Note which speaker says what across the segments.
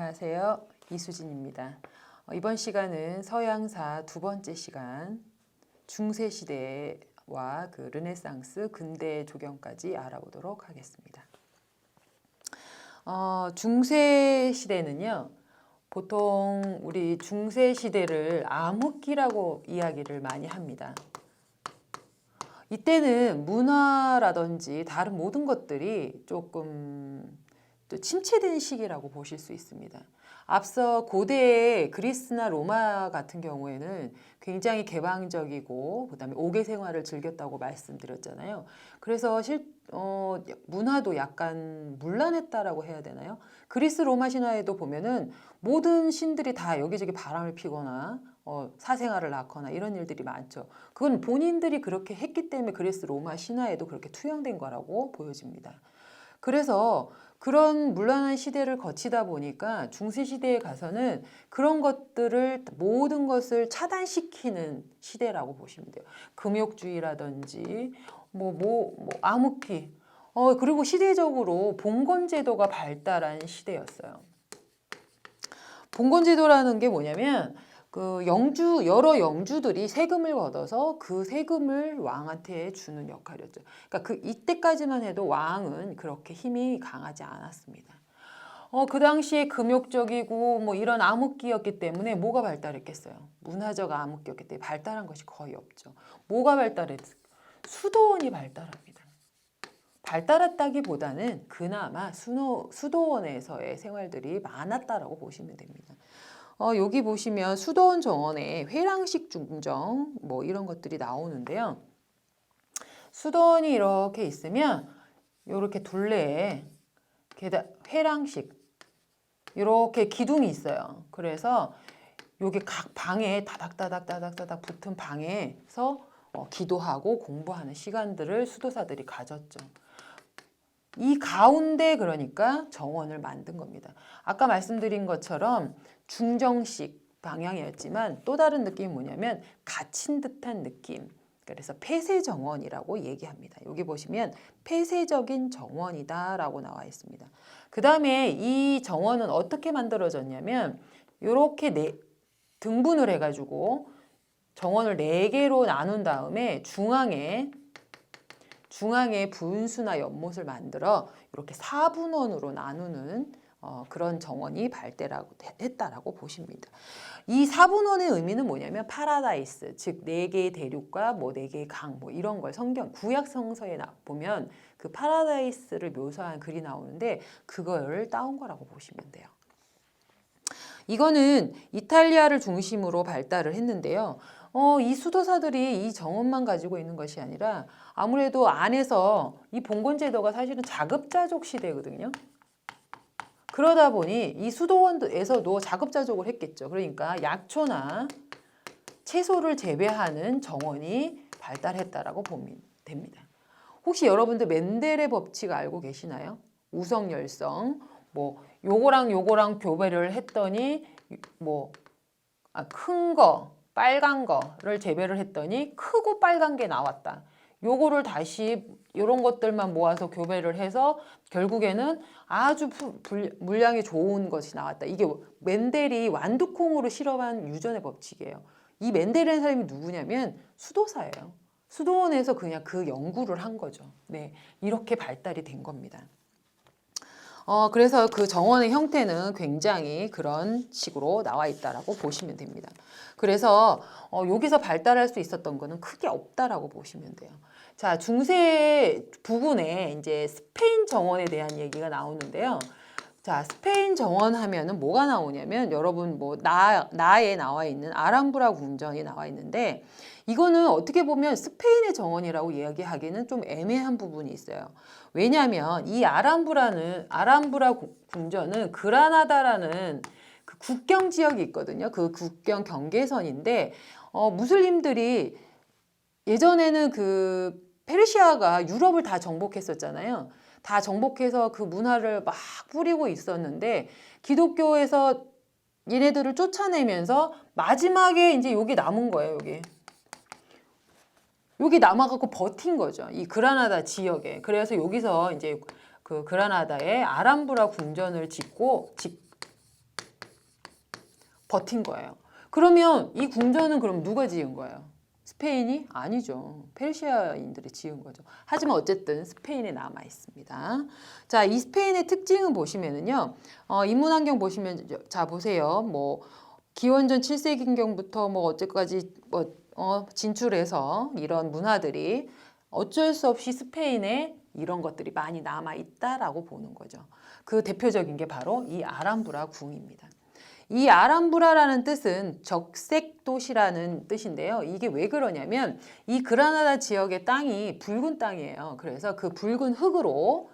Speaker 1: 안녕하세요. 이수진입니다. 이번 시간은 서양사 두 번째 시간 중세시대와 그 르네상스 근대 조경까지 알아보도록 하겠습니다. 중세시대는요. 보통 우리 중세시대를 암흑기라고 이야기를 많이 합니다. 이때는 문화라든지 다른 모든 것들이 조금 또 침체된 시기라고 보실 수 있습니다. 앞서 고대의 그리스나 로마 같은 경우에는 굉장히 개방적이고 그다음에 옥외 생활을 즐겼다고 말씀드렸잖아요. 그래서 문화도 약간 문란했다라고 해야 되나요? 그리스 로마 신화에도 보면은 모든 신들이 다 여기저기 바람을 피거나 사생아를 낳거나 이런 일들이 많죠. 그건 본인들이 그렇게 했기 때문에 그리스 로마 신화에도 그렇게 투영된 거라고 보여집니다. 그래서 그런 문란한 시대를 거치다 보니까 중세시대에 가서는 그런 것들을 모든 것을 차단시키는 시대라고 보시면 돼요. 금욕주의라든지 암흑기 그리고 시대적으로 봉건제도가 발달한 시대였어요. 봉건제도라는 게 뭐냐면 여러 영주들이 세금을 걷어서 그 세금을 왕한테 주는 역할이었죠. 그러니까 이때까지만 해도 왕은 그렇게 힘이 강하지 않았습니다. 그 당시에 금욕적이고 이런 암흑기였기 때문에 뭐가 발달했겠어요? 문화적 암흑기였기 때문에 발달한 것이 거의 없죠. 뭐가 발달했어요? 수도원이 발달합니다. 발달했다기보다는 그나마 수도원에서의 생활들이 많았다라고 보시면 됩니다. 여기 보시면 수도원 정원에 회랑식 중정 이런 것들이 나오는데요. 수도원이 이렇게 있으면 이렇게 둘레에 회랑식 이렇게 기둥이 있어요. 그래서 여기 각 방에 다닥다닥 붙은 방에서 기도하고 공부하는 시간들을 수도사들이 가졌죠. 이 가운데 그러니까 정원을 만든 겁니다. 아까 말씀드린 것처럼 중정식 방향이었지만 또 다른 느낌이 뭐냐면 갇힌 듯한 느낌. 그래서 폐쇄정원이라고 얘기합니다. 여기 보시면 폐쇄적인 정원이다라고 나와 있습니다. 그 다음에 이 정원은 어떻게 만들어졌냐면 이렇게 등분을 해가지고 정원을 4개로 나눈 다음에 중앙에 분수나 연못을 만들어 이렇게 4분원으로 나누는 그런 정원이 발달했다라고 보십니다. 이 4분원의 의미는 뭐냐면 파라다이스, 즉 4개의 대륙과 4개의 강 이런 걸 구약 성서에 보면 그 파라다이스를 묘사한 글이 나오는데 그걸 따온 거라고 보시면 돼요. 이거는 이탈리아를 중심으로 발달을 했는데요. 이 수도사들이 이 정원만 가지고 있는 것이 아니라 아무래도 안에서 이 봉건제도가 사실은 자급자족 시대거든요. 그러다 보니 이 수도원에서도 자급자족을 했겠죠. 그러니까 약초나 채소를 재배하는 정원이 발달했다라고 보면 됩니다. 혹시 여러분들 맨델의 법칙 알고 계시나요? 우성열성, 요거랑 교배를 했더니 큰 거, 빨간 거를 재배를 했더니 크고 빨간 게 나왔다. 요거를 다시 이런 것들만 모아서 교배를 해서 결국에는 아주 물량이 좋은 것이 나왔다. 이게 맨델이 완두콩으로 실험한 유전의 법칙이에요. 이 맨델이라는 사람이 누구냐면 수도사예요. 수도원에서 그냥 그 연구를 한 거죠. 네, 이렇게 발달이 된 겁니다. 그래서 그 정원의 형태는 굉장히 그런 식으로 나와 있다라고 보시면 됩니다. 그래서 여기서 발달할 수 있었던 거는 크게 없다라고 보시면 돼요. 자, 중세 부근에 이제 스페인 정원에 대한 얘기가 나오는데요. 자, 스페인 정원 하면은 뭐가 나오냐면 여러분 나에 나와 있는 아람브라 궁전이 나와 있는데 이거는 어떻게 보면 스페인의 정원이라고 이야기하기는 좀 애매한 부분이 있어요. 왜냐하면 이 아람브라 궁전은 그라나다라는 그 국경 지역이 있거든요. 그 국경 경계선인데 무슬림들이 예전에는 그 페르시아가 유럽을 다 정복했었잖아요. 다 정복해서 그 문화를 막 뿌리고 있었는데 기독교에서 얘네들을 쫓아내면서 마지막에 이제 여기 남은 거예요. 여기 남아갖고 버틴 거죠. 이 그라나다 지역에. 그래서 여기서 이제 그 그라나다에 아람브라 궁전을 짓고 버틴 거예요. 그러면 이 궁전은 그럼 누가 지은 거예요? 스페인이? 아니죠. 페르시아인들이 지은 거죠. 하지만 어쨌든 스페인에 남아 있습니다. 자, 이 스페인의 특징은 보시면은요. 인문환경 보시면 자 보세요. 뭐 기원전 7세기경부터 뭐 어제까지 진출해서 이런 문화들이 어쩔 수 없이 스페인에 이런 것들이 많이 남아 있다라고 보는 거죠. 그 대표적인 게 바로 이 아람브라 궁입니다. 이 아람브라라는 뜻은 적색 도시라는 뜻인데요. 이게 왜 그러냐면 이 그라나다 지역의 땅이 붉은 땅이에요. 그래서 그 붉은 흙으로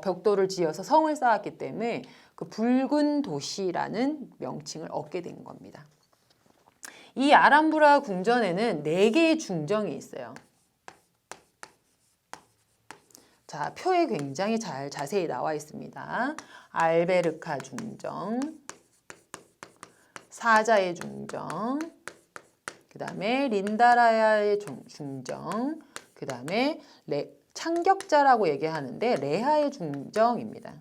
Speaker 1: 벽돌을 지어서 성을 쌓았기 때문에 그 붉은 도시라는 명칭을 얻게 된 겁니다. 이 아람브라 궁전에는 4개의 중정이 있어요. 자, 표에 굉장히 자세히 나와 있습니다. 알베르카 중정, 사자의 중정, 그 다음에 린다라야의 중정, 그 다음에 창격자라고 얘기하는데 레하의 중정입니다.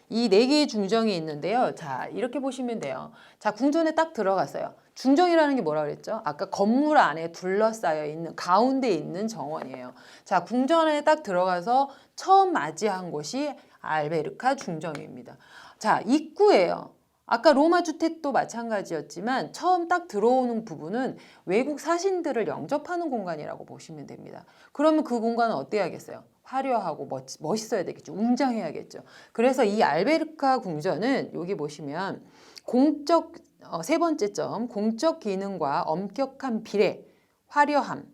Speaker 1: 이 4개의 중정이 있는데요. 자, 이렇게 보시면 돼요. 자, 궁전에 딱 들어갔어요. 중정이라는 게 뭐라 그랬죠? 아까 건물 안에 둘러싸여 있는 가운데 있는 정원이에요. 자, 궁전에 딱 들어가서 처음 맞이한 곳이 알베르카 중정입니다. 자, 입구예요. 아까 로마 주택도 마찬가지였지만 처음 딱 들어오는 부분은 외국 사신들을 영접하는 공간이라고 보시면 됩니다. 그러면 그 공간은 어때야겠어요? 화려하고 멋있어야 되겠죠. 웅장해야겠죠. 그래서 이 알베르카 궁전은 여기 보시면 세 번째 점, 공적 기능과 엄격한 비례, 화려함,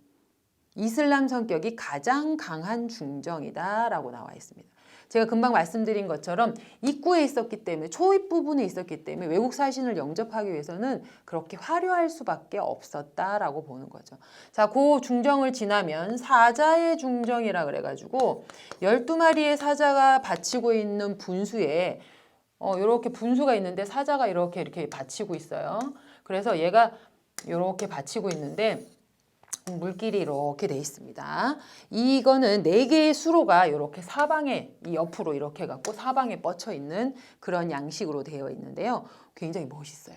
Speaker 1: 이슬람 성격이 가장 강한 중정이다라고 나와 있습니다. 제가 금방 말씀드린 것처럼 입구에 있었기 때문에 초입 부분에 있었기 때문에 외국 사신을 영접하기 위해서는 그렇게 화려할 수밖에 없었다라고 보는 거죠. 자, 그 중정을 지나면 사자의 중정이라 그래가지고 12마리의 사자가 받치고 있는 분수에 이렇게 분수가 있는데 사자가 이렇게 받치고 있어요. 그래서 얘가 이렇게 받치고 있는데 물길이 이렇게 돼 있습니다. 이거는 4개의 수로가 이렇게 사방에 이 옆으로 이렇게 갖고 사방에 뻗쳐 있는 그런 양식으로 되어 있는데요. 굉장히 멋있어요.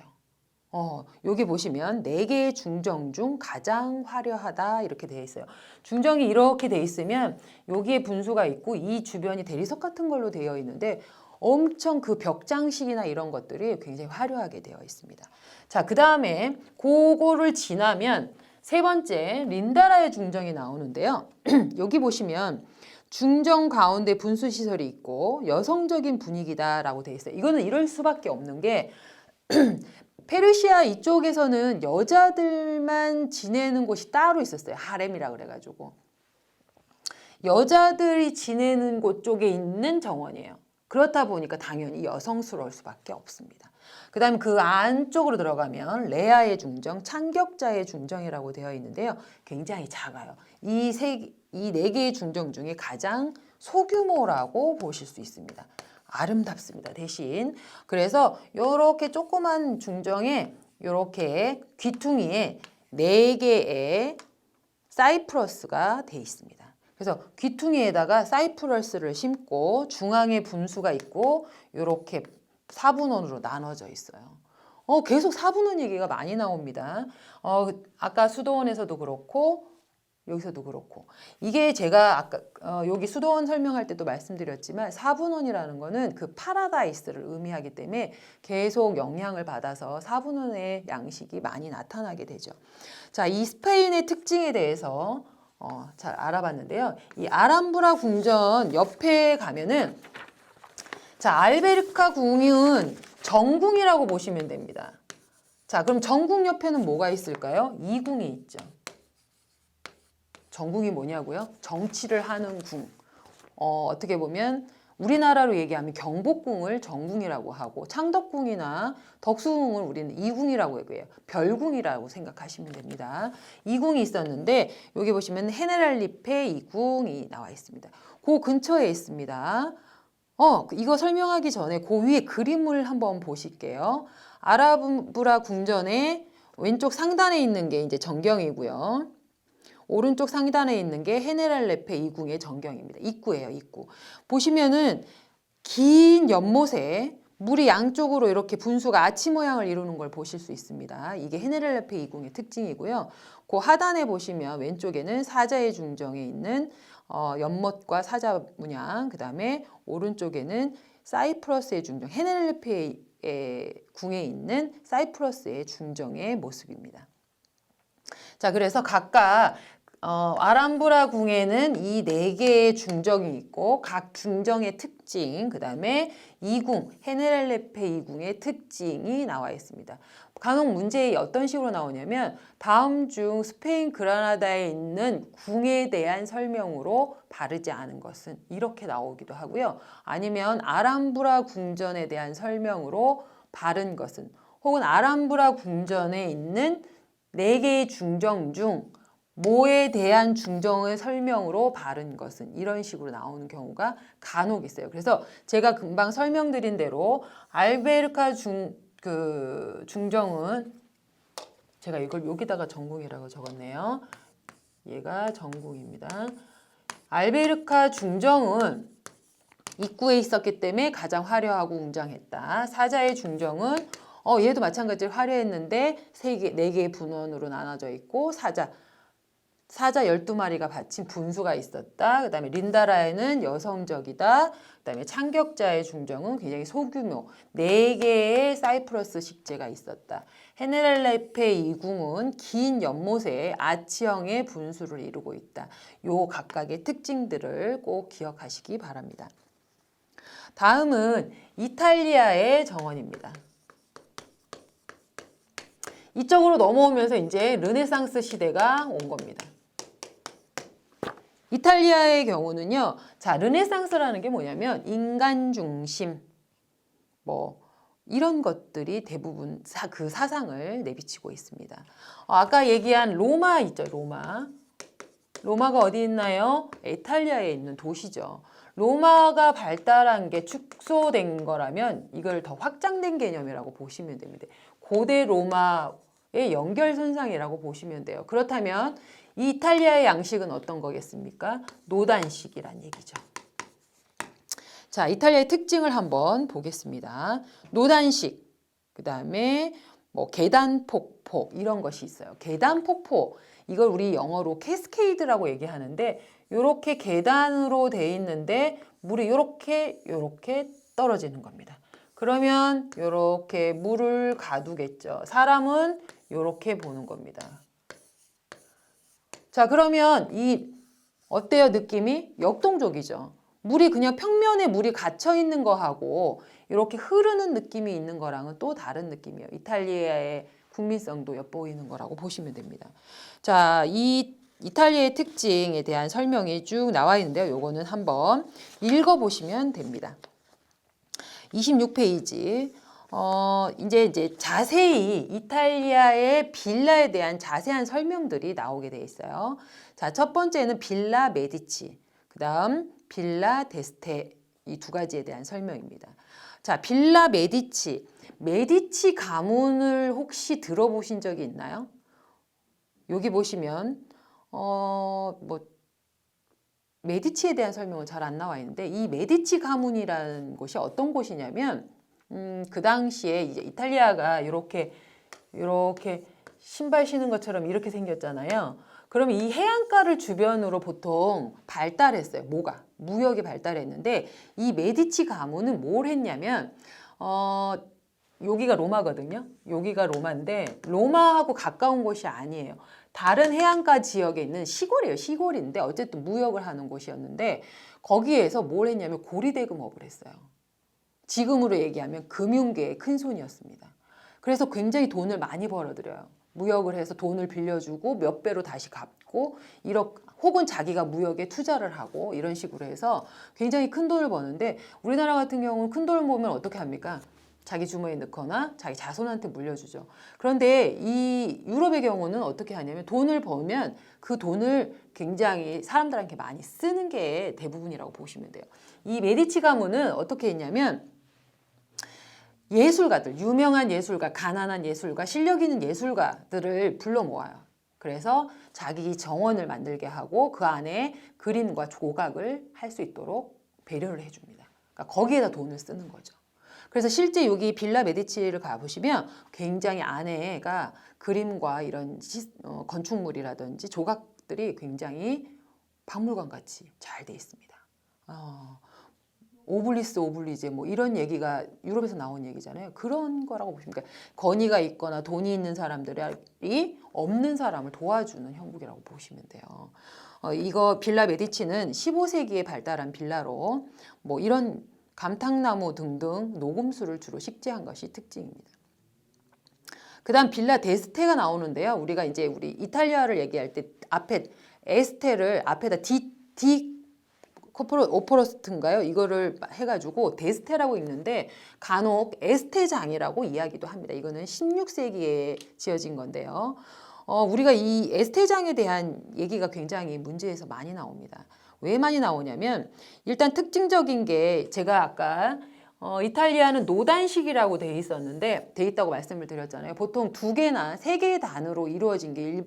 Speaker 1: 여기 보시면 4개의 중정 중 가장 화려하다 이렇게 되어 있어요. 중정이 이렇게 돼 있으면 여기에 분수가 있고 이 주변이 대리석 같은 걸로 되어 있는데 엄청 그 벽장식이나 이런 것들이 굉장히 화려하게 되어 있습니다. 자, 그 다음에 그거를 지나면 세 번째 린다라의 중정이 나오는데요. 여기 보시면 중정 가운데 분수시설이 있고 여성적인 분위기다라고 되어 있어요. 이거는 이럴 수밖에 없는 게 페르시아 이쪽에서는 여자들만 지내는 곳이 따로 있었어요. 하렘이라 그래가지고. 여자들이 지내는 곳 쪽에 있는 정원이에요. 그렇다 보니까 당연히 여성스러울 수밖에 없습니다. 그 다음에 그 안쪽으로 들어가면 레아의 중정, 창격자의 중정이라고 되어 있는데요. 굉장히 작아요. 이 4개의 중정 중에 가장 소규모라고 보실 수 있습니다. 아름답습니다. 대신 그래서 이렇게 조그만 중정에 이렇게 귀퉁이에 4개의 사이프러스가 돼 있습니다. 그래서 귀퉁이에다가 사이프러스를 심고 중앙에 분수가 있고 이렇게 4분원으로 나눠져 있어요. 계속 4분원 얘기가 많이 나옵니다. 아까 수도원에서도 그렇고 여기서도 그렇고 이게 제가 아까 여기 수도원 설명할 때도 말씀드렸지만 4분원이라는 거는 그 파라다이스를 의미하기 때문에 계속 영향을 받아서 4분원의 양식이 많이 나타나게 되죠. 자, 이 스페인의 특징에 대해서 잘 알아봤는데요. 이 아람브라 궁전 옆에 가면은 자, 알베르카 궁은 정궁이라고 보시면 됩니다. 자, 그럼 정궁 옆에는 뭐가 있을까요? 이궁이 있죠. 정궁이 뭐냐고요? 정치를 하는 궁. 어떻게 보면 우리나라로 얘기하면 경복궁을 정궁이라고 하고 창덕궁이나 덕수궁을 우리는 이궁이라고 얘기해요. 별궁이라고 생각하시면 됩니다. 이궁이 있었는데 여기 보시면 헤네랄리페 이궁이 나와 있습니다. 그 근처에 있습니다. 이거 설명하기 전에 그 위에 그림을 한번 보실게요. 아람브라 궁전의 왼쪽 상단에 있는 게 이제 정경이고요. 오른쪽 상단에 있는 게 헤네랄레페 이궁의 정경입니다. 입구예요, 입구. 보시면은 긴 연못에 물이 양쪽으로 이렇게 분수가 아치 모양을 이루는 걸 보실 수 있습니다. 이게 헤네렐레페 이궁의 특징이고요. 그 하단에 보시면 왼쪽에는 사자의 중정에 있는 연못과 사자 문양, 그 다음에 오른쪽에는 사이프러스의 중정, 헤네렐레페 궁에 있는 사이프러스의 중정의 모습입니다. 자, 그래서 각각 아람브라 궁에는 이 네 개의 중정이 있고 각 중정의 특징, 그 다음에 이궁, 헤네렐레페 이궁의 특징이 나와 있습니다. 간혹 문제에 어떤 식으로 나오냐면 다음 중 스페인 그라나다에 있는 궁에 대한 설명으로 바르지 않은 것은 이렇게 나오기도 하고요. 아니면 아람브라 궁전에 대한 설명으로 바른 것은, 혹은 아람브라 궁전에 있는 네 개의 중정 중 뭐에 대한 중정의 설명으로 바른 것은, 이런 식으로 나오는 경우가 간혹 있어요. 그래서 제가 금방 설명드린 대로 알베르카 중정은, 제가 이걸 여기다가 전궁이라고 적었네요. 얘가 전궁입니다. 알베르카 중정은 입구에 있었기 때문에 가장 화려하고 웅장했다. 사자의 중정은 얘도 마찬가지로 화려했는데 네 개의 분원으로 나눠져 있고 사자 12마리가 바친 분수가 있었다. 그 다음에 린다라에는 여성적이다. 그 다음에 창격자의 중정은 굉장히 소규모 4개의 사이프러스 식재가 있었다. 헤네렐레페 이궁은 긴 연못에 아치형의 분수를 이루고 있다. 요 각각의 특징들을 꼭 기억하시기 바랍니다. 다음은 이탈리아의 정원입니다. 이쪽으로 넘어오면서 이제 르네상스 시대가 온 겁니다. 이탈리아의 경우는요, 자, 르네상스라는 게 뭐냐면 인간 중심, 이런 것들이 대부분 그 사상을 내비치고 있습니다. 아까 얘기한 로마 있죠, 로마. 로마가 어디 있나요? 이탈리아에 있는 도시죠. 로마가 발달한 게 축소된 거라면 이걸 더 확장된 개념이라고 보시면 됩니다. 고대 로마의 연결선상이라고 보시면 돼요. 그렇다면 이 이탈리아의 양식은 어떤 거겠습니까? 노단식이란 얘기죠. 자, 이탈리아의 특징을 한번 보겠습니다. 노단식, 그 다음에 계단폭포 이런 것이 있어요. 계단폭포, 이걸 우리 영어로 캐스케이드라고 얘기하는데 이렇게 계단으로 돼 있는데 물이 이렇게 떨어지는 겁니다. 그러면 이렇게 물을 가두겠죠. 사람은 이렇게 보는 겁니다. 자, 그러면 어때요? 느낌이 역동적이죠. 물이 그냥 평면에 물이 갇혀 있는 거하고 이렇게 흐르는 느낌이 있는 거랑은 또 다른 느낌이에요. 이탈리아의 국민성도 엿보이는 거라고 보시면 됩니다. 자, 이 이탈리아의 특징에 대한 설명이 쭉 나와 있는데요. 요거는 한번 읽어보시면 됩니다. 26페이지. 이제 자세히 이탈리아의 빌라에 대한 자세한 설명들이 나오게 돼 있어요. 자, 첫 번째는 빌라 메디치, 그 다음 빌라 데스테, 이 두 가지에 대한 설명입니다. 자, 빌라 메디치 가문을 혹시 들어보신 적이 있나요? 여기 보시면 메디치에 대한 설명은 잘 안 나와 있는데 이 메디치 가문이라는 곳이 어떤 곳이냐면 그 당시에 이제 이탈리아가 이렇게 신발 신은 것처럼 이렇게 생겼잖아요. 그러면 이 해안가를 주변으로 보통 발달했어요. 무역이 발달했는데 이 메디치 가문은 뭘 했냐면 여기가 로마거든요. 여기가 로마인데 로마하고 가까운 곳이 아니에요. 다른 해안가 지역에 있는 시골이에요. 시골인데 어쨌든 무역을 하는 곳이었는데 거기에서 뭘 했냐면 고리대금업을 했어요. 지금으로 얘기하면 금융계의 큰손이었습니다. 그래서 굉장히 돈을 많이 벌어들여요. 무역을 해서 돈을 빌려주고 몇 배로 다시 갚고 혹은 자기가 무역에 투자를 하고 이런 식으로 해서 굉장히 큰 돈을 버는데 우리나라 같은 경우는 큰 돈을 모으면 어떻게 합니까? 자기 주머니에 넣거나 자기 자손한테 물려주죠. 그런데 이 유럽의 경우는 어떻게 하냐면 돈을 벌면 그 돈을 굉장히 사람들한테 많이 쓰는 게 대부분이라고 보시면 돼요. 이 메디치 가문은 어떻게 했냐면 예술가들, 유명한 예술가, 가난한 예술가, 실력 있는 예술가들을 불러 모아요. 그래서 자기 정원을 만들게 하고 그 안에 그림과 조각을 할 수 있도록 배려를 해줍니다. 그러니까 거기에다 돈을 쓰는 거죠. 그래서 실제 여기 빌라 메디치를 가보시면 굉장히 안에가 그림과 이런 건축물이라든지 조각들이 굉장히 박물관 같이 잘 돼 있습니다. 오블리스 오블리제 뭐 이런 얘기가 유럽에서 나온 얘기잖아요. 그런 거라고 보시면 돼요. 권위가 있거나 돈이 있는 사람들이 없는 사람을 도와주는 형국이라고 보시면 돼요. 이거 빌라 메디치는 15세기에 발달한 빌라로 뭐 이런 감탕나무 등등 녹음수를 주로 식재한 것이 특징입니다. 그다음 빌라 데스테가 나오는데요. 우리가 이제 우리 이탈리아를 얘기할 때 앞에 에스테를 앞에다 디 오퍼러스트인가요? 이거를 해가지고 데스테라고 읽는데 간혹 에스테장이라고 이야기도 합니다. 이거는 16세기에 지어진 건데요. 우리가 이 에스테장에 대한 얘기가 굉장히 문제에서 많이 나옵니다. 왜 많이 나오냐면 일단 특징적인 게 제가 아까 이탈리아는 노단식이라고 돼 있다고 말씀을 드렸잖아요. 보통 2개나 3개의 단으로 이루어진 게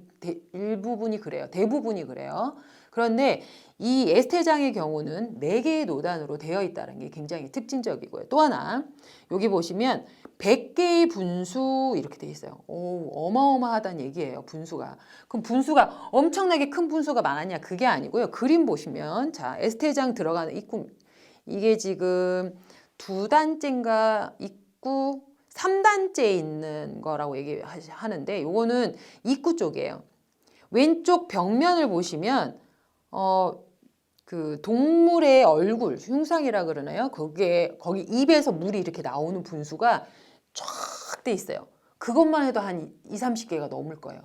Speaker 1: 일부분이 그래요. 대부분이 그래요. 그런데 이 에스테장의 경우는 4개의 노단으로 되어 있다는 게 굉장히 특징적이고요. 또 하나 여기 보시면 100개의 분수 이렇게 돼 있어요. 어마어마하다는 얘기예요. 분수가. 그럼 분수가 엄청나게 큰 분수가 많았냐? 그게 아니고요. 그림 보시면 자 에스테장 들어가는 입구 이게 지금 2단째인가 입구 3단째에 있는 거라고 얘기하는데 요거는 입구 쪽이에요. 왼쪽 벽면을 보시면 그 동물의 얼굴, 흉상이라 그러나요? 거기 입에서 물이 이렇게 나오는 분수가 쫙 돼 있어요. 그것만 해도 한 20-30개가 넘을 거예요.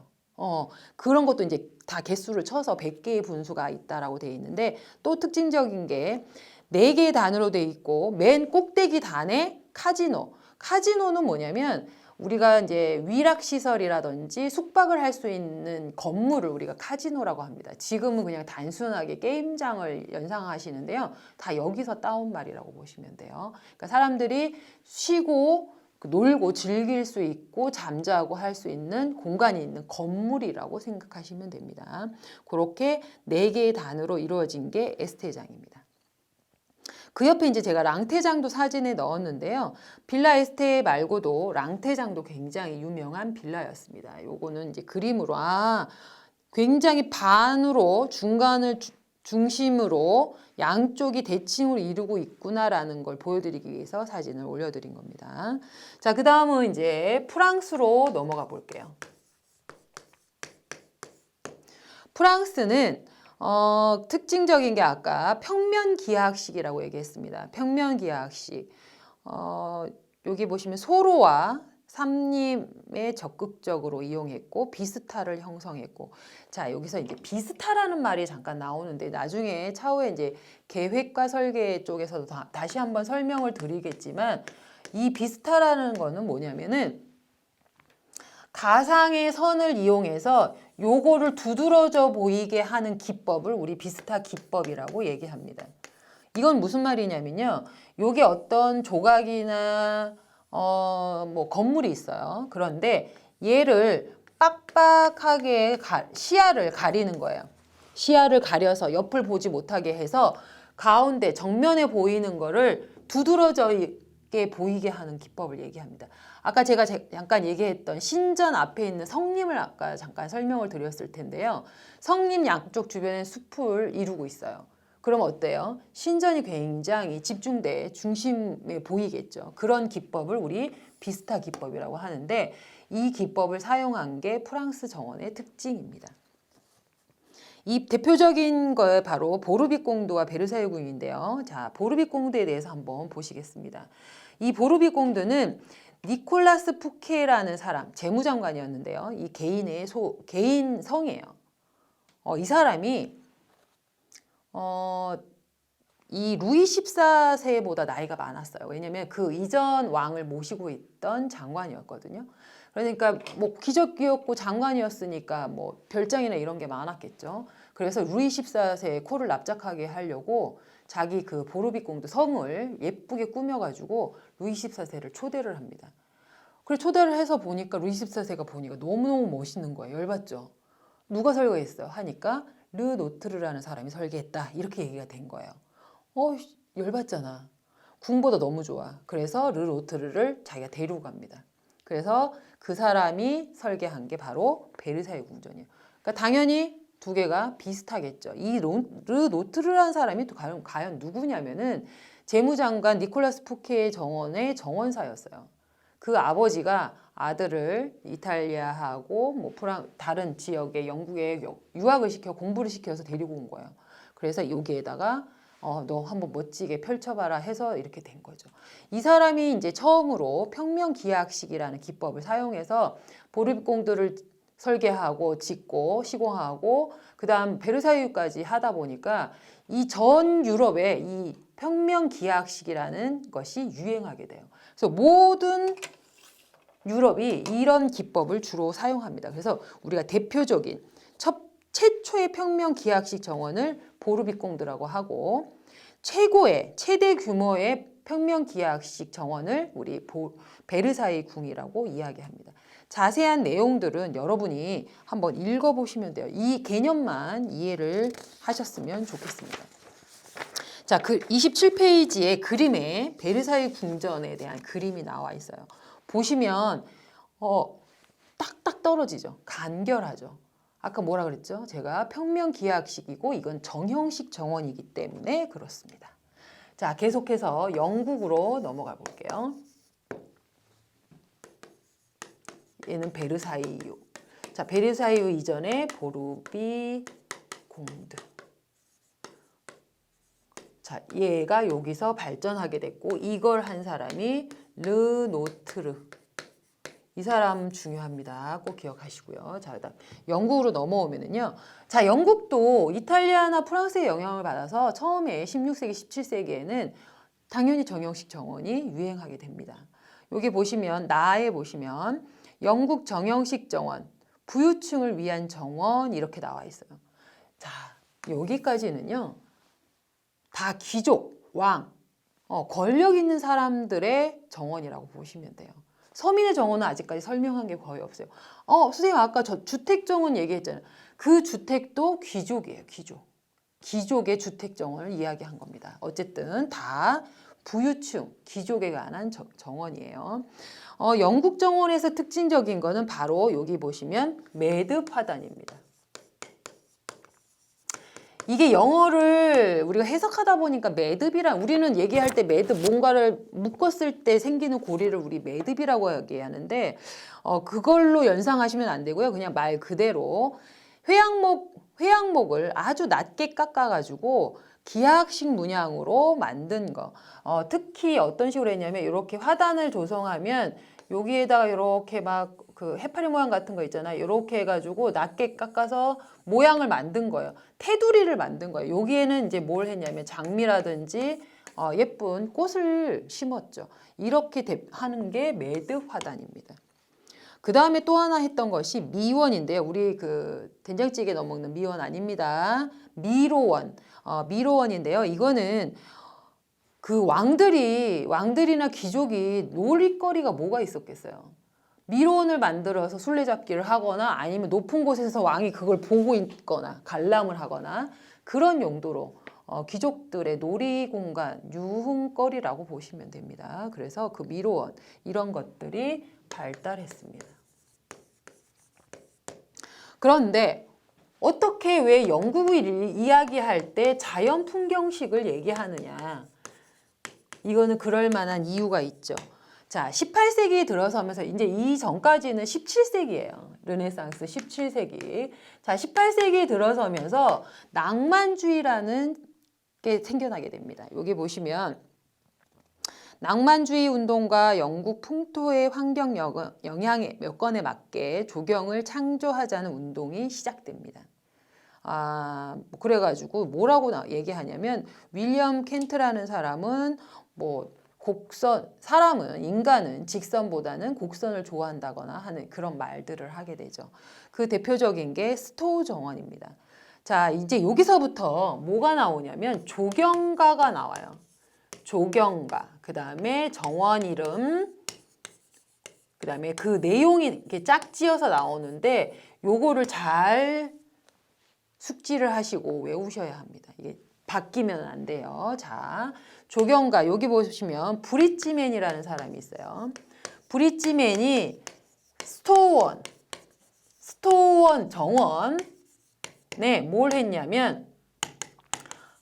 Speaker 1: 그런 것도 이제 다 개수를 쳐서 100개의 분수가 있다라고 돼 있는데 또 특징적인 게 4개의 단으로 돼 있고 맨 꼭대기 단에 카지노. 카지노는 뭐냐면 우리가 이제 위락시설이라든지 숙박을 할 수 있는 건물을 우리가 카지노라고 합니다. 지금은 그냥 단순하게 게임장을 연상하시는데요. 다 여기서 따온 말이라고 보시면 돼요. 그러니까 사람들이 쉬고 놀고 즐길 수 있고 잠자고 할 수 있는 공간이 있는 건물이라고 생각하시면 됩니다. 그렇게 4개의 단으로 이루어진 게 에스테장입니다. 그 옆에 이제 제가 랑테장도 사진에 넣었는데요. 빌라 에스테 말고도 랑테장도 굉장히 유명한 빌라였습니다. 요거는 이제 그림으로 굉장히 반으로 중간을 중심으로 양쪽이 대칭으로 이루고 있구나라는 걸 보여드리기 위해서 사진을 올려드린 겁니다. 자, 그 다음은 이제 프랑스로 넘어가 볼게요. 프랑스는 특징적인 게 아까 평면기하학식이라고 얘기했습니다. 평면기하학식. 여기 보시면 소로와 삼림에 적극적으로 이용했고 비스타를 형성했고, 자 여기서 이제 비스타라는 말이 잠깐 나오는데 나중에 차후에 이제 계획과 설계 쪽에서도 다시 한번 설명을 드리겠지만 이 비스타라는 거는 뭐냐면은 가상의 선을 이용해서 요거를 두드러져 보이게 하는 기법을 우리 비스타 기법이라고 얘기합니다. 이건 무슨 말이냐면요. 요게 어떤 조각이나 뭐 건물이 있어요. 그런데 얘를 빡빡하게 시야를 가리는 거예요. 시야를 가려서 옆을 보지 못하게 해서 가운데 정면에 보이는 거를 두드러지게 보이게 하는 기법을 얘기합니다. 아까 제가 잠깐 얘기했던 신전 앞에 있는 성림을 아까 잠깐 설명을 드렸을 텐데요. 성림 양쪽 주변에 숲을 이루고 있어요. 그럼 어때요? 신전이 굉장히 집중돼 중심에 보이겠죠. 그런 기법을 우리 비스타 기법이라고 하는데 이 기법을 사용한 게 프랑스 정원의 특징입니다. 이 대표적인 거 바로 보르빅 공도와 베르사유 궁인데요. 자, 보르빅 공도에 대해서 한번 보시겠습니다. 이 보르빅 공도는 니콜라스 푸케라는 사람, 재무장관이었는데요. 이 개인의 개인 성이에요. 이 사람이 이 루이 14세보다 나이가 많았어요. 왜냐면 그 이전 왕을 모시고 있던 장관이었거든요. 그러니까 뭐 귀족이었고 장관이었으니까 뭐 별장이나 이런 게 많았겠죠. 그래서 루이 14세의 코를 납작하게 하려고 자기 그 보르빅 공도 성을 예쁘게 꾸며가지고 루이 14세를 초대를 합니다. 그래서 초대를 해서 보니까 루이 14세가 보니까 너무너무 멋있는 거예요. 열받죠. 누가 설계했어요? 하니까 르 노트르라는 사람이 설계했다. 이렇게 얘기가 된 거예요. 열받잖아. 궁보다 너무 좋아. 그래서 르노트르를 자기가 데리고 갑니다. 그래서 그 사람이 설계한 게 바로 베르사유 궁전이에요. 그러니까 당연히 두 개가 비슷하겠죠. 이 르노트르라는 사람이 또 과연 누구냐면은 재무장관 니콜라스 푸케의 정원의 정원사였어요. 그 아버지가 아들을 이탈리아하고 뭐 다른 지역의 영국에 유학을 시켜 공부를 시켜서 데리고 온 거예요. 그래서 여기에다가 너 한번 멋지게 펼쳐봐라 해서 이렇게 된 거죠. 이 사람이 이제 처음으로 평면기하학식이라는 기법을 사용해서 보르비공들을 설계하고 짓고 시공하고 그다음 베르사유까지 하다 보니까 이 전 유럽에 이 평면기하학식이라는 것이 유행하게 돼요. 그래서 모든 유럽이 이런 기법을 주로 사용합니다. 그래서 우리가 대표적인 최초의 평면기하학식 정원을 보르비공드라고 하고 최대 규모의 평면기하학식 정원을 우리 베르사유 궁이라고 이야기합니다. 자세한 내용들은 여러분이 한번 읽어보시면 돼요. 이 개념만 이해를 하셨으면 좋겠습니다. 자, 그 27페이지의 그림에 베르사유 궁전에 대한 그림이 나와 있어요. 보시면 딱딱 떨어지죠. 간결하죠. 아까 뭐라 그랬죠? 제가 평면기하학식이고 이건 정형식 정원이기 때문에 그렇습니다. 자, 계속해서 영국으로 넘어가 볼게요. 얘는 베르사유. 자, 베르사유 이전에 보르비공드. 자, 얘가 여기서 발전하게 됐고 이걸 한 사람이 르노트르. 이 사람 중요합니다. 꼭 기억하시고요. 자, 그다음 영국으로 넘어오면은요. 자, 영국도 이탈리아나 프랑스의 영향을 받아서 처음에 16세기, 17세기에는 당연히 정형식 정원이 유행하게 됩니다. 여기 보시면 나에 보시면 영국 정형식 정원, 부유층을 위한 정원 이렇게 나와 있어요. 자, 여기까지는요. 다 귀족, 왕, 권력 있는 사람들의 정원이라고 보시면 돼요. 서민의 정원은 아직까지 설명한 게 거의 없어요. 선생님 아까 저 주택 정원 얘기했잖아요. 그 주택도 귀족이에요. 귀족의 주택 정원을 이야기한 겁니다. 어쨌든 다 부유층, 귀족에 관한 정원이에요. 영국 정원에서 특징적인 거는 바로 여기 보시면 매듭 화단입니다. 이게 영어를 우리가 해석하다 보니까 매듭이란 우리는 얘기할 때 매듭 뭔가를 묶었을 때 생기는 고리를 우리 매듭이라고 얘기하는데 그걸로 연상하시면 안 되고요. 그냥 말 그대로 회양목을 아주 낮게 깎아가지고 기하학식 문양으로 만든 거. 특히 어떤 식으로 했냐면 이렇게 화단을 조성하면 여기에다가 이렇게 막 그 해파리 모양 같은 거 있잖아요. 이렇게 해가지고 낮게 깎아서 모양을 만든 거예요. 테두리를 만든 거예요. 여기에는 이제 뭘 했냐면 장미라든지 예쁜 꽃을 심었죠. 이렇게 하는 게 매듭 화단입니다. 그 다음에 또 하나 했던 것이 미원인데요. 우리 그 된장찌개 넣어 먹는 미원 아닙니다. 미로원. 미로원인데요. 이거는 그 왕들이나 귀족이 놀이거리가 뭐가 있었겠어요. 미로원을 만들어서 술래잡기를 하거나 아니면 높은 곳에서 왕이 그걸 보고 있거나 관람을 하거나 그런 용도로 귀족들의 놀이공간, 유흥거리라고 보시면 됩니다. 그래서 그 미로원 이런 것들이 발달했습니다. 그런데 어떻게 왜 영국을 이야기할 때 자연 풍경식을 얘기하느냐. 이거는 그럴 만한 이유가 있죠. 자, 18세기에 들어서면서 이제 이 전까지는 17세기예요. 르네상스 17세기. 자, 18세기에 들어서면서 낭만주의라는 게 생겨나게 됩니다. 여기 보시면 낭만주의 운동과 영국 풍토의 환경 영향의 여건에 맞게 조경을 창조하자는 운동이 시작됩니다. 그래가지고 뭐라고 얘기하냐면 윌리엄 켄트라는 사람은 인간은 직선보다는 곡선을 좋아한다거나 하는 그런 말들을 하게 되죠. 그 대표적인 게 스토우 정원입니다. 자, 이제 여기서부터 뭐가 나오냐면 조경가가 나와요. 조경가, 그 다음에 정원 이름, 그 다음에 그 내용이 이렇게 짝지어서 나오는데 요거를 잘 숙지를 하시고 외우셔야 합니다. 이게 바뀌면 안 돼요. 자, 조경가 여기 보시면 브릿지맨이라는 사람이 있어요. 브릿지맨이 스토원 정원 뭘 했냐면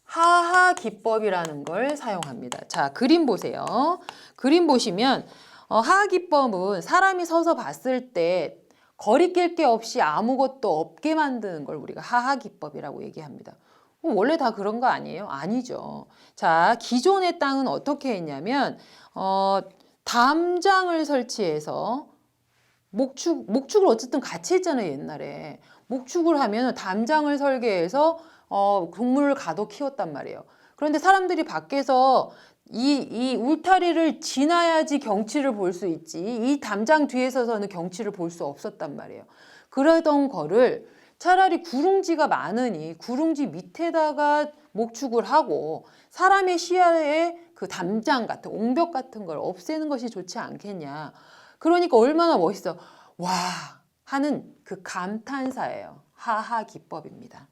Speaker 1: 하하 기법이라는 걸 사용합니다. 자, 그림 보세요. 그림 보시면 하하 기법은 사람이 서서 봤을 때 거리낄 게 없이 아무것도 없게 만드는 걸 우리가 하하 기법이라고 얘기합니다. 원래 다 그런 거 아니에요? 아니죠. 자, 기존의 땅은 어떻게 했냐면 담장을 설치해서 목축을 어쨌든 같이 했잖아요, 옛날에. 목축을 하면 담장을 설계해서 동물을 가둬 키웠단 말이에요. 그런데 사람들이 밖에서 이 울타리를 지나야지 경치를 볼 수 있지, 이 담장 뒤에 서서는 경치를 볼 수 없었단 말이에요. 그러던 거를 차라리 구릉지가 많으니 구릉지 밑에다가 목축을 하고 사람의 시야에 그 담장 같은 옹벽 같은 걸 없애는 것이 좋지 않겠냐. 그러니까 얼마나 멋있어. 와 하는 그 감탄사예요. 하하 기법입니다.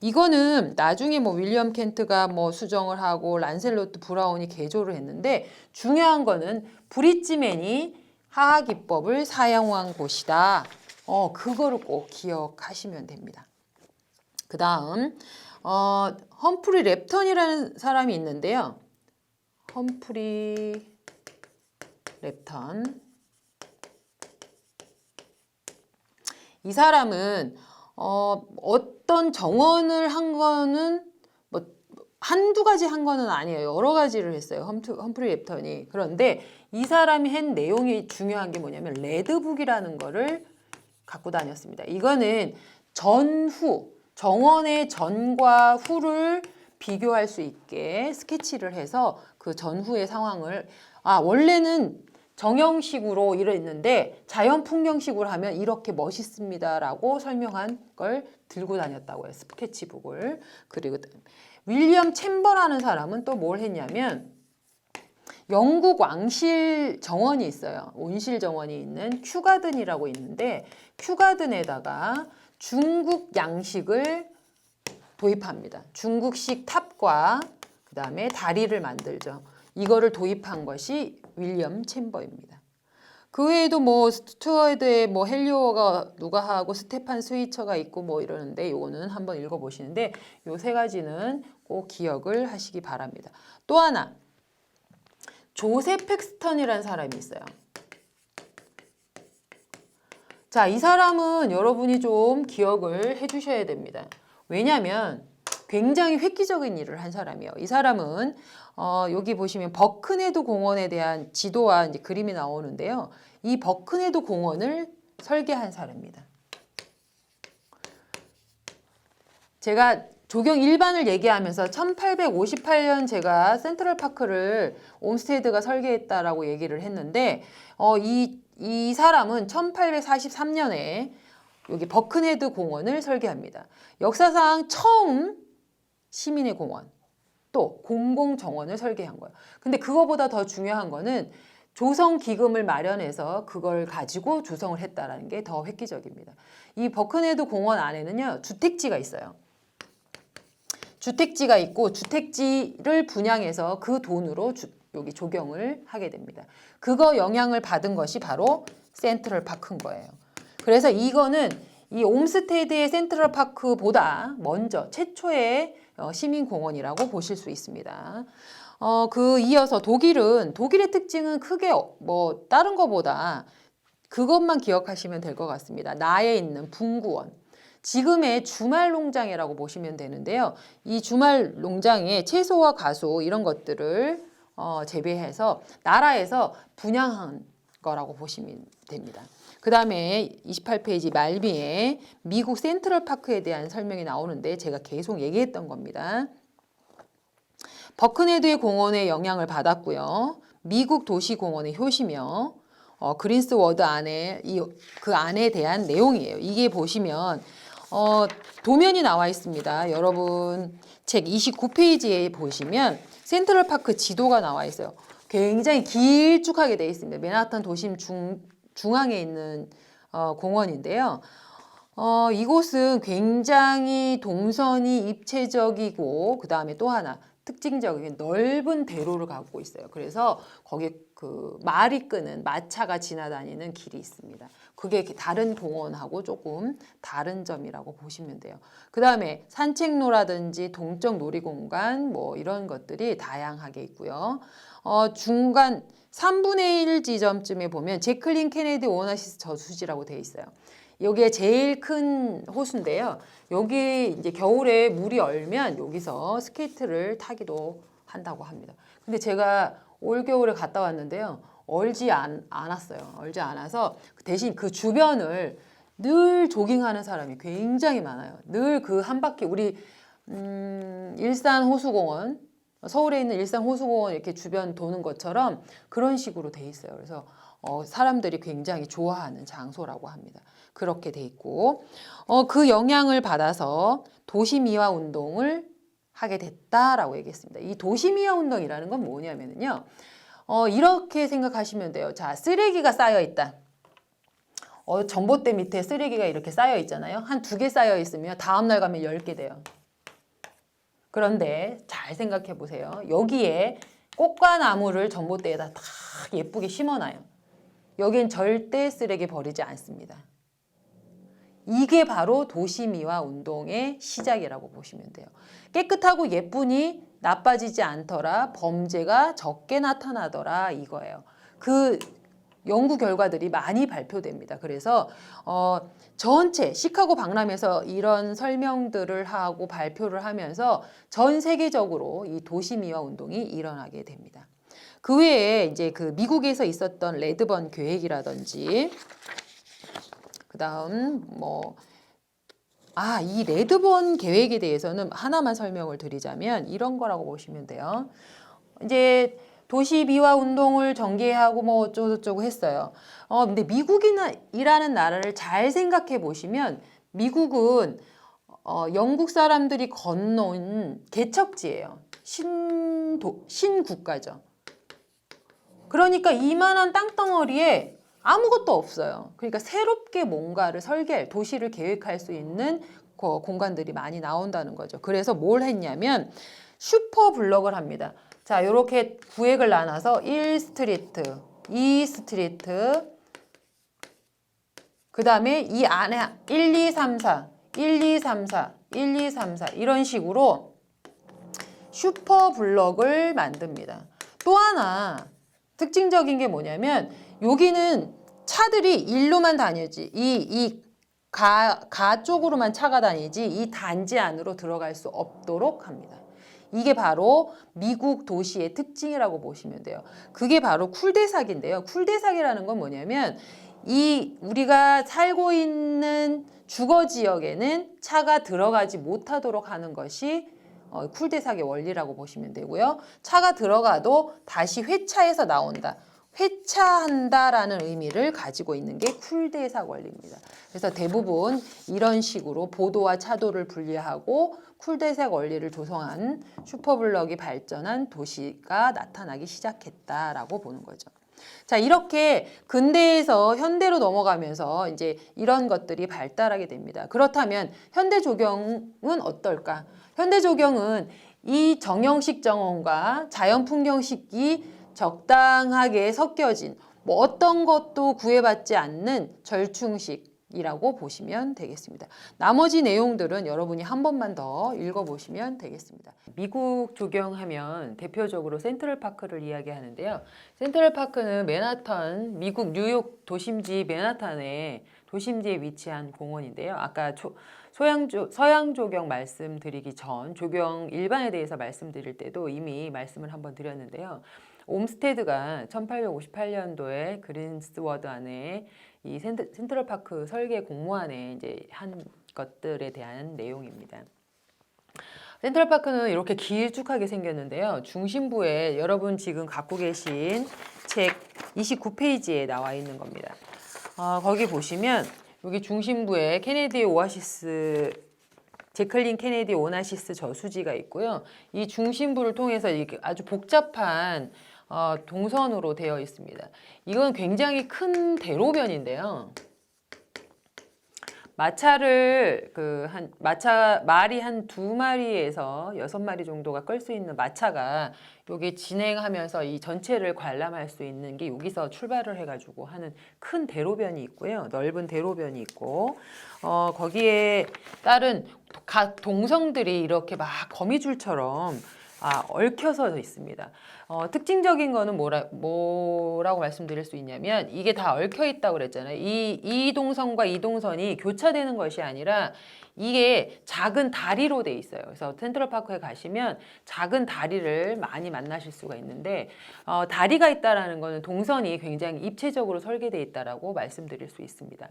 Speaker 1: 이거는 나중에 뭐 윌리엄 켄트가 뭐 수정을 하고 란셀로트 브라운이 개조를 했는데 중요한 거는 브릿지맨이 하하 기법을 사용한 곳이다. 그거를 꼭 기억하시면 됩니다. 그 다음 험프리 랩턴이라는 사람이 있는데요. 험프리 랩턴. 이 사람은 어떤 정원을 한 거는 뭐 한두 가지 한 거는 아니에요. 여러 가지를 했어요. 험프리 랩턴이. 그런데 이 사람이 한 내용이 중요한 게 뭐냐면 레드북이라는 거를 갖고 다녔습니다. 이거는 전후, 정원의 전과 후를 비교할 수 있게 스케치를 해서 그 전후의 상황을 원래는 정형식으로 이랬는데 자연 풍경식으로 하면 이렇게 멋있습니다라고 설명한 걸 들고 다녔다고 해요. 스케치북을. 그리고 윌리엄 챔버라는 사람은 또 뭘 했냐면 영국 왕실 정원이 있어요. 온실 정원이 있는 큐가든이라고 있는데 큐가든에다가 중국 양식을 도입합니다. 중국식 탑과 그 다음에 다리를 만들죠. 이거를 도입한 것이 윌리엄 챔버입니다. 그 외에도 뭐 스튜어드에 뭐 헬리오가 누가 하고 스테판 스위처가 있고 뭐 이러는데 요거는 한번 읽어보시는데 요 세 가지는 꼭 기억을 하시기 바랍니다. 또 하나 조셉 팩스턴이라는 사람이 있어요. 자, 이 사람은 여러분이 좀 기억을 해주셔야 됩니다. 왜냐하면 굉장히 획기적인 일을 한 사람이에요. 이 사람은 여기 보시면 버큰헤드 공원에 대한 지도와 이제 그림이 나오는데요. 이 버큰헤드 공원을 설계한 사람입니다. 제가 조경 일반을 얘기하면서 1858년 제가 센트럴파크를 옴스테드가 설계했다라고 얘기를 했는데 이 사람은 1843년에 여기 버큰헤드 공원을 설계합니다. 역사상 처음 시민의 공원 또 공공정원을 설계한 거예요. 근데 그거보다 더 중요한 거는 조성 기금을 마련해서 그걸 가지고 조성을 했다라는 게 더 획기적입니다. 이 버큰헤드 공원 안에는요 주택지가 있어요. 주택지가 있고 주택지를 분양해서 그 돈으로 여기 조경을 하게 됩니다. 그거 영향을 받은 것이 바로 센트럴파크인 거예요. 그래서 이거는 이 옴스테드의 센트럴파크보다 먼저 최초의 시민공원이라고 보실 수 있습니다. 그 이어서 독일의 특징은 크게 뭐 다른 거보다 그것만 기억하시면 될 것 같습니다. 나에 있는 분구원. 지금의 주말 농장이라고 보시면 되는데요. 이 주말 농장에 채소와 가수 이런 것들을 재배해서 나라에서 분양한 거라고 보시면 됩니다. 그 다음에 28페이지 말미에 미국 센트럴파크에 대한 설명이 나오는데 제가 계속 얘기했던 겁니다. 버큰헤드의 공원에 영향을 받았고요. 미국 도시공원의 효시며 그린스워드 안에 그 안에 대한 내용이에요. 이게 보시면 도면이 나와 있습니다. 여러분 책 29페이지에 보시면 센트럴파크 지도가 나와 있어요. 굉장히 길쭉하게 되어 있습니다. 맨하탄 도심 중앙에 있는 공원인데요. 이곳은 굉장히 동선이 입체적이고 그 다음에 또 하나 특징적인 넓은 대로를 갖고 있어요. 그래서 거기에 그 말이 끄는 마차가 지나다니는 길이 있습니다. 그게 다른 공원하고 조금 다른 점이라고 보시면 돼요. 그 다음에 산책로라든지 동적 놀이공간 뭐 이런 것들이 다양하게 있고요. 중간 3분의 1 지점쯤에 보면 제클린 케네디 오나시스 저수지라고 되어 있어요. 여기에 제일 큰 호수인데요. 여기 이제 겨울에 물이 얼면 여기서 스케이트를 타기도 한다고 합니다. 근데 제가 올겨울에 갔다 왔는데요. 얼지 않았어요. 얼지 않아서 대신 그 주변을 늘 조깅하는 사람이 굉장히 많아요. 늘 그 한 바퀴 우리 일산 호수공원 서울에 있는 일산 호수공원 이렇게 주변 도는 것처럼 그런 식으로 돼 있어요. 그래서 사람들이 굉장히 좋아하는 장소라고 합니다. 그렇게 돼 있고 그 영향을 받아서 도시미화 운동을 하게 됐다라고 얘기했습니다. 이 도시미화 운동이라는 건 뭐냐면요. 이렇게 생각하시면 돼요. 자, 쓰레기가 쌓여 있다. 전봇대 밑에 쓰레기가 이렇게 쌓여 있잖아요. 한 2개 쌓여 있으면 다음날 가면 10개 돼요. 그런데 잘 생각해 보세요. 여기에 꽃과 나무를 전봇대에다 딱 예쁘게 심어놔요. 여긴 절대 쓰레기 버리지 않습니다. 이게 바로 도시미화 운동의 시작이라고 보시면 돼요. 깨끗하고 예쁘니 나빠지지 않더라, 범죄가 적게 나타나더라 이거예요. 그 연구 결과들이 많이 발표됩니다. 그래서 전체 시카고 박람회에서 이런 설명들을 하고 발표를 하면서 전 세계적으로 이 도시미화 운동이 일어나게 됩니다. 그 외에 이제 그 미국에서 있었던 레드번 계획이라든지 그다음 이 레드본 계획에 대해서는 하나만 설명을 드리자면 이런 거라고 보시면 돼요. 이제 도시 미화 운동을 전개하고 뭐 어쩌고저쩌고 했어요. 근데 미국이라는 나라를 잘 생각해 보시면 미국은 영국 사람들이 건너온 개척지예요. 신국가죠. 그러니까 이만한 땅덩어리에 아무것도 없어요. 그러니까 새롭게 뭔가를 설계할, 도시를 계획할 수 있는 공간들이 많이 나온다는 거죠. 그래서 뭘 했냐면 슈퍼 블럭을 합니다. 자, 이렇게 구획을 나눠서 1스트리트, 2스트리트, 그 다음에 이 안에 1, 2, 3, 4, 1, 2, 3, 4, 1, 2, 3, 4 이런 식으로 슈퍼 블럭을 만듭니다. 또 하나 특징적인 게 뭐냐면 여기는 차들이 일로만 다니지 가 쪽으로만 차가 다니지 이 단지 안으로 들어갈 수 없도록 합니다. 이게 바로 미국 도시의 특징이라고 보시면 돼요. 그게 바로 쿨데삭인데요. 쿨데삭이라는 건 뭐냐면 우리가 살고 있는 주거 지역에는 차가 들어가지 못하도록 하는 것이 쿨데삭의 원리라고 보시면 되고요. 차가 들어가도 다시 회차해서 나온다. 회차한다라는 의미를 가지고 있는 게 쿨데삭 원리입니다. 그래서 대부분 이런 식으로 보도와 차도를 분리하고 쿨데삭 원리를 조성한 슈퍼블럭이 발전한 도시가 나타나기 시작했다라고 보는 거죠. 자, 이렇게 근대에서 현대로 넘어가면서 이제 이런 것들이 발달하게 됩니다. 그렇다면 현대 조경은 어떨까? 현대 조경은 이 정형식 정원과 자연 풍경식이 적당하게 섞여진 어떤 것도 구애받지 않는 절충식이라고 보시면 되겠습니다. 나머지 내용들은 여러분이 한 번만 더 읽어보시면 되겠습니다. 미국 조경하면 대표적으로 센트럴파크를 이야기하는데요. 센트럴파크는 맨하탄, 미국 뉴욕 도심지 맨하탄의 도심지에 위치한 공원인데요. 아까 서양 조경 말씀드리기 전 조경 일반에 대해서 말씀드릴 때도 이미 말씀을 한번 드렸는데요. 옴스테드가 1858년도에 그린스워드 안에 이 센트럴파크 설계 공모안에 이제 한 것들에 대한 내용입니다. 센트럴파크는 이렇게 길쭉하게 생겼는데요. 중심부에 여러분 지금 갖고 계신 책 29페이지에 나와 있는 겁니다. 거기 보시면 여기 중심부에 케네디 오아시스 제클린 케네디 오나시스 저수지가 있고요. 이 중심부를 통해서 이렇게 아주 복잡한 동선으로 되어 있습니다. 이건 굉장히 큰 대로변인데요. 마차를 말이 한 2마리에서 6마리 정도가 끌 수 있는 마차가 여기 진행하면서 이 전체를 관람할 수 있는 게 여기서 출발을 해가지고 하는 큰 대로변이 있고요. 넓은 대로변이 있고, 거기에 따른 각 동성들이 이렇게 막 거미줄처럼 얽혀서 있습니다. 특징적인 거는 뭐라고 말씀드릴 수 있냐면 이게 다 얽혀 있다고 그랬잖아요. 이 동선과 이 동선이 교차되는 것이 아니라 이게 작은 다리로 돼 있어요. 그래서 센트럴파크에 가시면 작은 다리를 많이 만나실 수가 있는데 다리가 있다라는 거는 동선이 굉장히 입체적으로 설계되어 있다라고 말씀드릴 수 있습니다.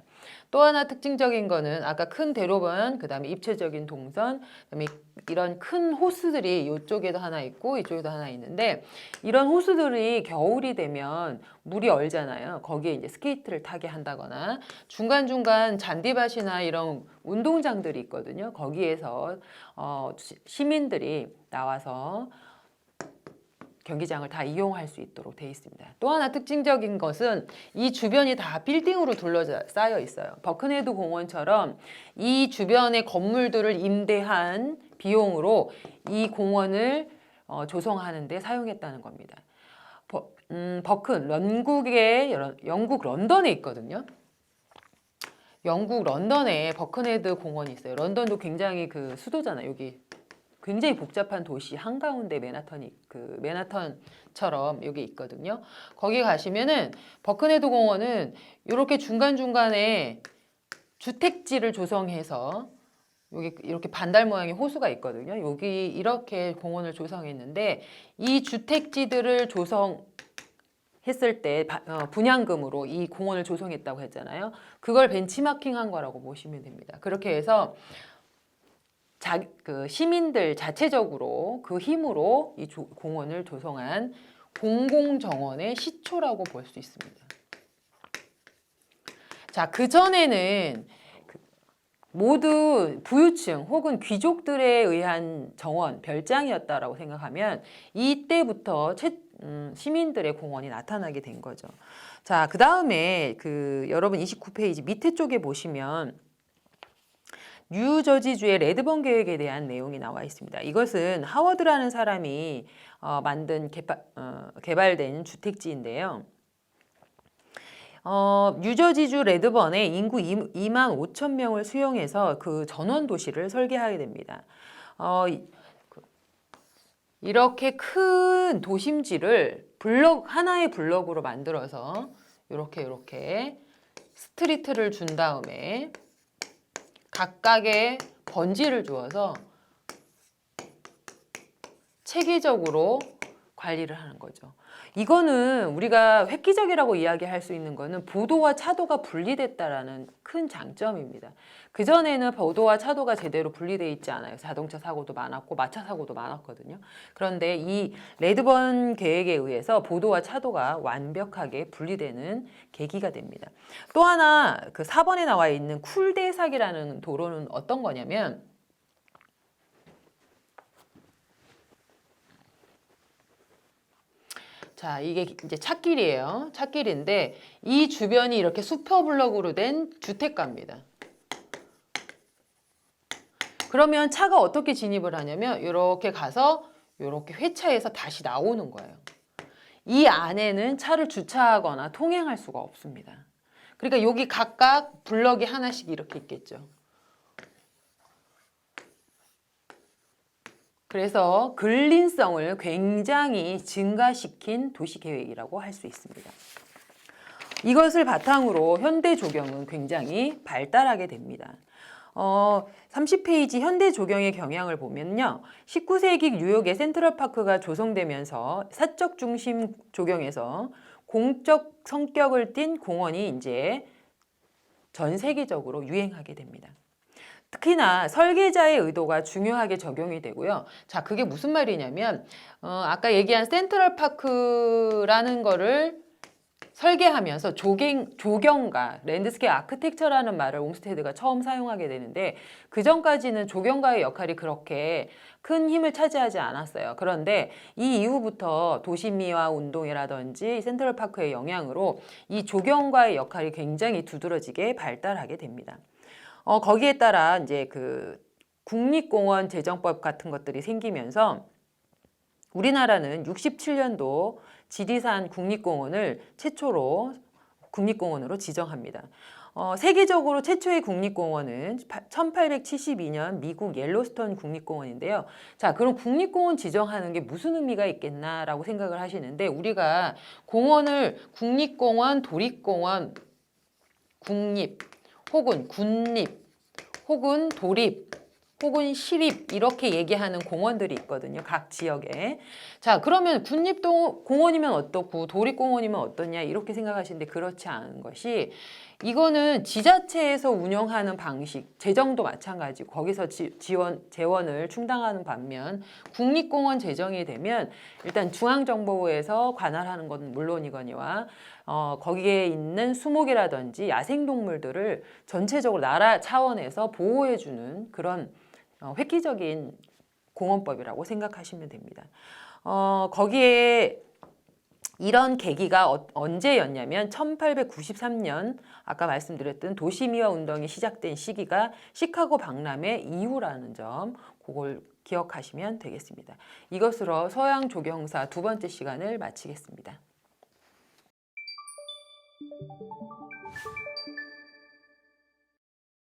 Speaker 1: 또 하나 특징적인 거는 아까 큰 대로변, 그다음에 입체적인 동선, 그다음에 이런 큰 호수들이 이쪽에도 하나 있고 이쪽에도 하나 있는데 이런 호수들이 겨울이 되면 물이 얼잖아요. 거기에 이제 스케이트를 타게 한다거나 중간중간 잔디밭이나 이런 운동장들이 있거든요. 거기에서 시민들이 나와서 경기장을 다 이용할 수 있도록 되어 있습니다. 또 하나 특징적인 것은 이 주변이 다 빌딩으로 둘러싸여 있어요. 버크네드 공원처럼 이 주변의 건물들을 임대한 비용으로 이 공원을 조성하는 데 사용했다는 겁니다. 영국 런던에 있거든요. 영국 런던에 버크네드 공원이 있어요. 런던도 굉장히 그 수도잖아요. 여기 굉장히 복잡한 도시 한가운데 맨하탄처럼 여기 있거든요. 거기 가시면은 버크네드 공원은 이렇게 중간중간에 주택지를 조성해서 여기 이렇게 반달 모양의 호수가 있거든요. 여기 이렇게 공원을 조성했는데 이 주택지들을 조성했을 때 분양금으로 이 공원을 조성했다고 했잖아요. 그걸 벤치마킹한 거라고 보시면 됩니다. 그렇게 해서 시민들 자체적으로 그 힘으로 이 공원을 조성한 공공정원의 시초라고 볼 수 있습니다. 자, 그전에는 모두 부유층 혹은 귀족들에 의한 정원, 별장이었다라고 생각하면 이때부터 시민들의 공원이 나타나게 된 거죠. 자, 그 다음에 여러분 29페이지 밑에 쪽에 보시면 뉴저지주의 레드번 계획에 대한 내용이 나와 있습니다. 이것은 하워드라는 사람이 만든 개발된 주택지인데요. 뉴저지주 레드번에 인구 2만 5천 명을 수용해서 그 전원 도시를 설계하게 됩니다. 이렇게 큰 도심지를 하나의 블럭으로 만들어서 이렇게 스트리트를 준 다음에 각각의 번지를 주어서 체계적으로 관리를 하는 거죠. 이거는 우리가 획기적이라고 이야기할 수 있는 거는 보도와 차도가 분리됐다라는 큰 장점입니다. 그전에는 보도와 차도가 제대로 분리되어 있지 않아요. 자동차 사고도 많았고 마차 사고도 많았거든요. 그런데 이 레드번 계획에 의해서 보도와 차도가 완벽하게 분리되는 계기가 됩니다. 또 하나 4번에 나와 있는 쿨데삭이라는 도로는 어떤 거냐면 자, 이게 이제 찻길이에요. 찻길인데 이 주변이 이렇게 슈퍼블럭으로 된 주택가입니다. 그러면 차가 어떻게 진입을 하냐면 이렇게 가서 이렇게 회차해서 다시 나오는 거예요. 이 안에는 차를 주차하거나 통행할 수가 없습니다. 그러니까 여기 각각 블럭이 하나씩 이렇게 있겠죠. 그래서 근린성을 굉장히 증가시킨 도시계획이라고 할 수 있습니다. 이것을 바탕으로 현대 조경은 굉장히 발달하게 됩니다. 30페이지 현대 조경의 경향을 보면요. 19세기 뉴욕의 센트럴파크가 조성되면서 사적 중심 조경에서 공적 성격을 띤 공원이 이제 전 세계적으로 유행하게 됩니다. 특히나 설계자의 의도가 중요하게 적용이 되고요. 자, 그게 무슨 말이냐면 아까 얘기한 센트럴파크라는 거를 설계하면서 조경가, 랜드스케이프 아키텍처라는 말을 옴스테드가 처음 사용하게 되는데 그전까지는 조경가의 역할이 그렇게 큰 힘을 차지하지 않았어요. 그런데 이 이후부터 도시미화 운동이라든지 센트럴파크의 영향으로 이 조경가의 역할이 굉장히 두드러지게 발달하게 됩니다. 거기에 따라 이제 그 국립공원 제정법 같은 것들이 생기면서 우리나라는 67년도 지리산 국립공원을 최초로 국립공원으로 지정합니다. 세계적으로 최초의 국립공원은 1872년 미국 옐로스톤 국립공원인데요. 자, 그럼 국립공원 지정하는 게 무슨 의미가 있겠나라고 생각을 하시는데 우리가 공원을 국립공원, 도립공원, 국립 혹은 군립 혹은 도립 혹은 시립 이렇게 얘기하는 공원들이 있거든요. 각 지역에. 자, 그러면 국립공원이면 어떻고 도립공원이면 어떠냐 이렇게 생각하시는데 그렇지 않은 것이 이거는 지자체에서 운영하는 방식, 재정도 마찬가지고 거기서 재원을 충당하는 반면 국립공원 재정이 되면 일단 중앙정보부에서 관할하는 건 물론이거니와 거기에 있는 수목이라든지 야생동물들을 전체적으로 나라 차원에서 보호해주는 그런 획기적인 공원법이라고 생각하시면 됩니다. 거기에 이런 계기가 언제였냐면 1893년 아까 말씀드렸던 도시미화 운동이 시작된 시기가 시카고 박람회 이후라는 점 그걸 기억하시면 되겠습니다. 이것으로 서양 조경사 두 번째 시간을 마치겠습니다.